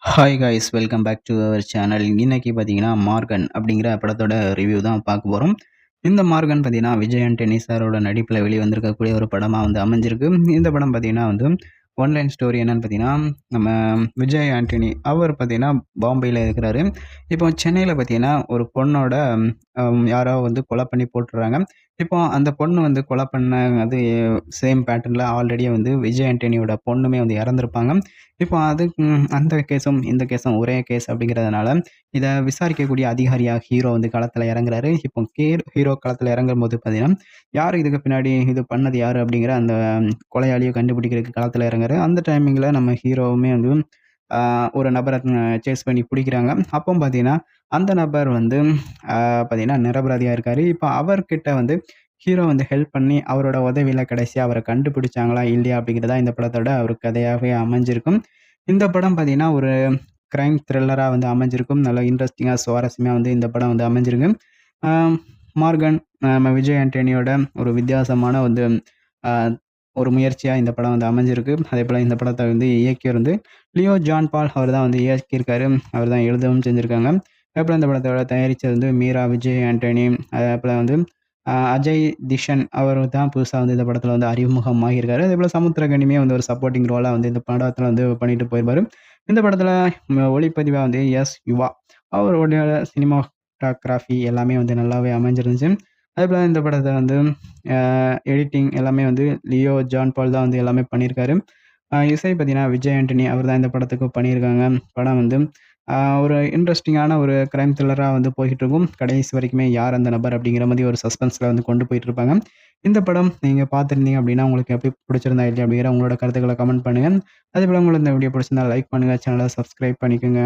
Hi guys welcome back to our channel. இன்னைக்கு பார்த்தீங்கன்னா Morgan அப்படிங்கிற படத்தோட ரிவ்யூ தான் பார்க்க போகிறோம். இந்த மார்கன் பார்த்தீங்கன்னா விஜய் ஆண்டனி சாரோட நடிப்பில் வெளிவந்திருக்கக்கூடிய ஒரு படமாக வந்து அமைஞ்சிருக்கு. இந்த படம் பார்த்தீங்கன்னா வந்து ஒன்லைன் ஸ்டோரி என்னன்னு பார்த்தீங்கன்னா, நம்ம விஜய் ஆண்டனி அவர் பார்த்தீங்கன்னா பாம்பேயில் இருக்கிறாரு. இப்போ சென்னையில் பார்த்தீங்கன்னா ஒரு பொண்ணோட யாரோ வந்து கொலை பண்ணி போட்டுடுறாங்க. இப்போ அந்த பொண்ணு வந்து கொலை பண்ண அது சேம் பேட்டர்னில் ஆல்ரெடியே வந்து விஜய் ஆண்டனியோட பொண்ணுமே வந்து இறந்துருப்பாங்க. இப்போ அந்த கேஸும், இந்த கேஸும் ஒரே கேஸ் அப்படிங்கிறதுனால, இத விசாரிக்கக்கூடிய அதிகாரியா ஹீரோ வந்து களத்துல இறங்குறாரு. இப்போ ஹீரோ களத்துல இறங்கும்போது பார்த்தீங்கன்னா, யாரு இதுக்கு பின்னாடி இது பண்ணது யாரு அப்படிங்கிற அந்த கொலையாளிய கண்டுபிடிக்கிறதுக்கு களத்துல இறங்குறாரு. அந்த டைமிங்ல நம்ம ஹீரோவுமே வந்து ஆ ஒரு நபர சேஸ் பண்ணி புடிக்கிறாங்க. அப்போ பார்த்தீங்கன்னா, அந்த நபர் வந்து பார்த்தீங்கன்னா நிரபராதியா இருக்காரு. இப்ப அவர்கிட்ட வந்து ஹீரோ வந்து ஹெல்ப் பண்ணி அவரோட உதவியில கடைசியா அவர கண்டுபிடிச்சாங்களா? இல்லையா? அப்படிங்கிறது தான் இந்த படத்தோட ஒரு கதையாவே அமைஞ்சிருக்கும். இந்த படம் பார்த்தீங்கன்னா, ஒரு கிரைம் த்ரில்லரா வந்து அமைஞ்சிருக்கும். நல்லா இன்ட்ரஸ்டிங்கா, சுவாரஸ்யமா வந்து இந்த படம் வந்து அமைஞ்சிருக்கு. ஆ மார்கன் நம்ம விஜய் ஆண்டனியோட ஒரு வித்தியாசமான வந்து அ ஒரு முயற்சியா இந்த படம் வந்து அமைஞ்சிருக்கு. அதேபோல இந்த படத்த வந்து இயக்கியவர் வந்து லியோ ஜான் பால் அவர் தான் வந்து இயக்கியிருக்காரு. அவர் தான் எழுதவும் செஞ்சிருக்காங்க. அதேபோல இந்த படத்தோட தயாரிச்சது வந்து மீரா விஜய் ஆண்டனி. அதேபோல வந்து அஜய் திஷன் அவர் தான் புதுசா வந்து இந்த படத்துல வந்து அறிமுகமாகியிருக்காரு. அதேபோல சமுத்திரகனியுமே வந்து ஒரு சப்போர்ட்டிங் ரோலா வந்து இந்த படத்துல வந்து பண்ணிட்டு போயிருப்பாரு. இந்த படத்துல ஒளிப்பதிவா வந்து யுவா. அவருடைய சினிமாட்டோகிராஃபி எல்லாமே வந்து நல்லாவே அமைஞ்சிருந்துச்சு. அதேபோல இந்த படத்த வந்து அ எடிட்டிங் எல்லாமே வந்து லியோ ஜான் பால் தான் வந்து எல்லாமே பண்ணியிருக்காரு. இசை பார்த்தீங்கன்னா, விஜய் ஆண்டனி அவர் தான் இந்த படத்துக்கு பண்ணியிருக்காங்க. படம் வந்து அ ஒரு இன்ட்ரஸ்டிங்கான ஒரு கிரைம் த்ரில்லரா வந்து போயிட்டுருக்கும். கடைசி வரைக்குமே யார் அந்த நபர் அப்படிங்கிற மாரி ஒரு சஸ்பென்ஸ்ல வந்து கொண்டு போயிட்டுருப்பாங்க. இந்த படம் நீங்க பார்த்துருந்தீங்க அப்படின்னா, உங்களுக்கு எப்படி பிடிச்சிருந்தா இல்லையா அப்படிங்கிற உங்களோட கருத்துக்கள கமெண்ட் பண்ணுங்க. அதேபோல உங்களுக்கு இந்த வீடியோ பிடிச்சிருந்தா லைக் பண்ணுங்க. சேனல சப்ஸ்கிரைப் பண்ணிக்கோங்க.